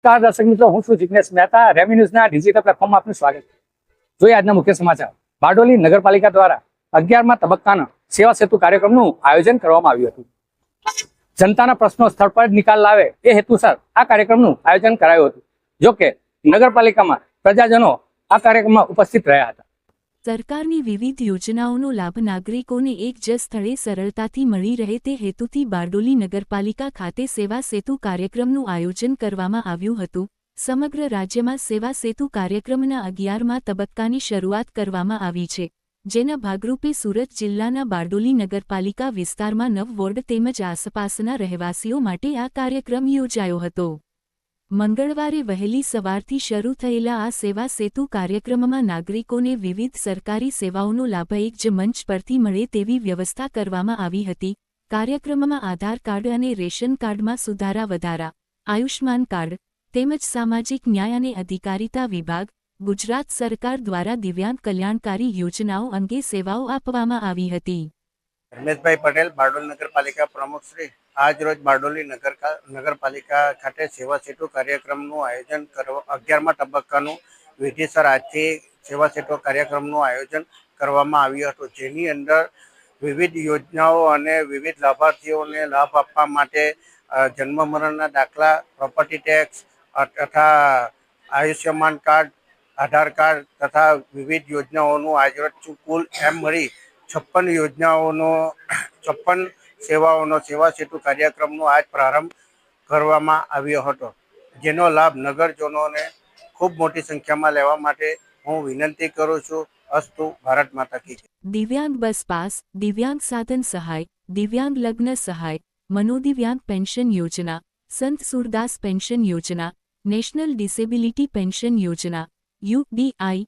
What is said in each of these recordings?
નમસ્કાર દર્શક મિત્રો, હું છું જિગ્નેશ મહેતા. રેમી ન્યૂઝના ડિજિટલ પ્લેટફોર્મમાં આપનું સ્વાગત છે. જોઈએ આજના મુખ્ય સમાચાર. બારડોલી નગરપાલિકા દ્વારા 11મા તબક્કાના સેવા સેતુ કાર્યક્રમનું આયોજન કરવામાં આવ્યું હતું. જનતાના પ્રશ્નો સ્થળ પર નિકાલ લાવે એ હેતુસર આ કાર્યક્રમનું આયોજન કરાયું હતું. જોકે નગરપાલિકામાં પ્રજાજનો આ કાર્યક્રમમાં ઉપસ્થિત રહ્યા હતા. સરકારની વિવિધ યોજનાઓનો લાભ નાગરિકોને એક જ સ્થળે સરળતાથી મળી રહે તે હેતુથી બારડોલી નગરપાલિકા ખાતે સેવા સેતુ કાર્યક્રમનું આયોજન કરવામાં આવ્યું હતું. સમગ્ર રાજ્યમાં સેવા સેતુ કાર્યક્રમના 11મા તબક્કાની શરૂઆત કરવામાં આવી છે, જેના ભાગરૂપે સુરત જિલ્લાના બારડોલી નગરપાલિકા વિસ્તારમાં 9 વોર્ડ તેમજ આસપાસના રહેવાસીઓ માટે આ કાર્યક્રમ યોજાયો હતો. મંગળવારે વહેલી સવારથી શરૂ થયેલા આ સેવા સેતુ કાર્યક્રમમાં નાગરિકોને વિવિધ સરકારી સેવાઓનો લાભ એક જ મંચ પરથી મળે તેવી વ્યવસ્થા કરવામાં આવી હતી. કાર્યક્રમમાં આધાર કાર્ડ અને રેશન કાર્ડમાં સુધારા વધારા, આયુષ્માન કાર્ડ તેમજ સામાજિક ન્યાય અને અધિકારિતા વિભાગ, ગુજરાત સરકાર દ્વારા દિવ્યાંગ કલ્યાણકારી યોજનાઓ અંગે સેવાઓ આપવામાં આવી હતી. રમેશભાઈ પટેલ, બારડોલી નગરપાલિકા પ્રમુખ શ્રી. આજ રોજ બારડોલી નગરપાલિકા ખાતે સેવા સેતુ કાર્યક્રમનું આયોજન કરવા 11મા તબક્કાનું વિધિસર આજથી સેવા સેતુ કાર્યક્રમનું આયોજન કરવામાં આવ્યું હતું, જેની અંદર વિવિધ યોજનાઓ અને વિવિધ લાભાર્થીઓને લાભ આપવા માટે જન્મ મરણના દાખલા, પ્રોપર્ટી ટેક્સ તથા આયુષ્યમાન કાર્ડ, આધાર કાર્ડ તથા વિવિધ યોજનાઓનું આજરોજ કુલ એમ મળી 56 યોજનાઓનો 56 સેવાઓનો સેવા સેતુ કાર્યક્રમનો આજ પ્રારંભ કરવામાં આવ્યો હતો, જેનો લાભ નગરજનોને ખૂબ મોટી સંખ્યામાં લેવા માટે હું વિનંતી કરું છું. અસ્તુ. ભારત માતા કી જય. દિવ્યાંગ બસ પાસ, દિવ્યાંગ સાધન સહાય, દિવ્યાંગ લગ્ન સહાય, મનોદિવ્યાંગ પેન્શન યોજના, સંત સુરદાસ પેન્શન યોજના, નેશનલ ડિસેબિલિટી પેન્શન યોજના, UDI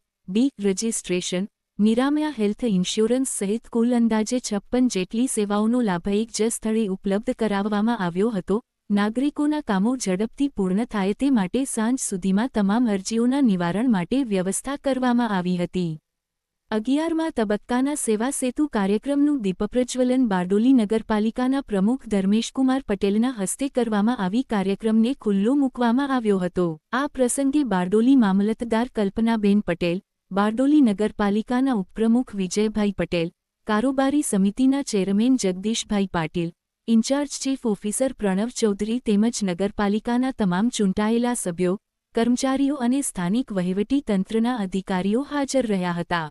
રજિસ્ટ્રેશન, નિરામયા હેલ્થ ઇન્સ્યોરન્સ સહિત કુલ અંદાજે 56 જેટલી સેવાઓનો લાભ એક જ સ્થળે ઉપલબ્ધ કરાવવામાં આવ્યો હતો. નાગરિકોના કામો ઝડપથી પૂર્ણ થાય તે માટે સાંજ સુધીમાં તમામ અરજીઓના નિવારણ માટે વ્યવસ્થા કરવામાં આવી હતી. 11મા તબક્કાના સેવા સેતુ કાર્યક્રમનું દીપપ્રજ્વલન બારડોલી નગરપાલિકાના પ્રમુખ ધર્મેશકુમાર પટેલના હસ્તે કરવામાં આવી કાર્યક્રમને ખુલ્લો મૂકવામાં આવ્યો હતો. આ પ્રસંગે બારડોલી મામલતદાર કલ્પનાબેન પટેલ, બારડોલી નગરપાલિકાના ઉપપ્રમુખ વિજયભાઈ પટેલ, કારોબારી સમિતિના chairman Jagdishbhai Patil, in charge chief officer Pranav Chaudhari તેમજ નગરપાલિકાના તમામ ચૂંટાયેલા સભ્યો, કર્મચારીઓ અને સ્થાનિક વહીવટી તંત્રના અધિકારીઓ હાજર રહ્યા હતા.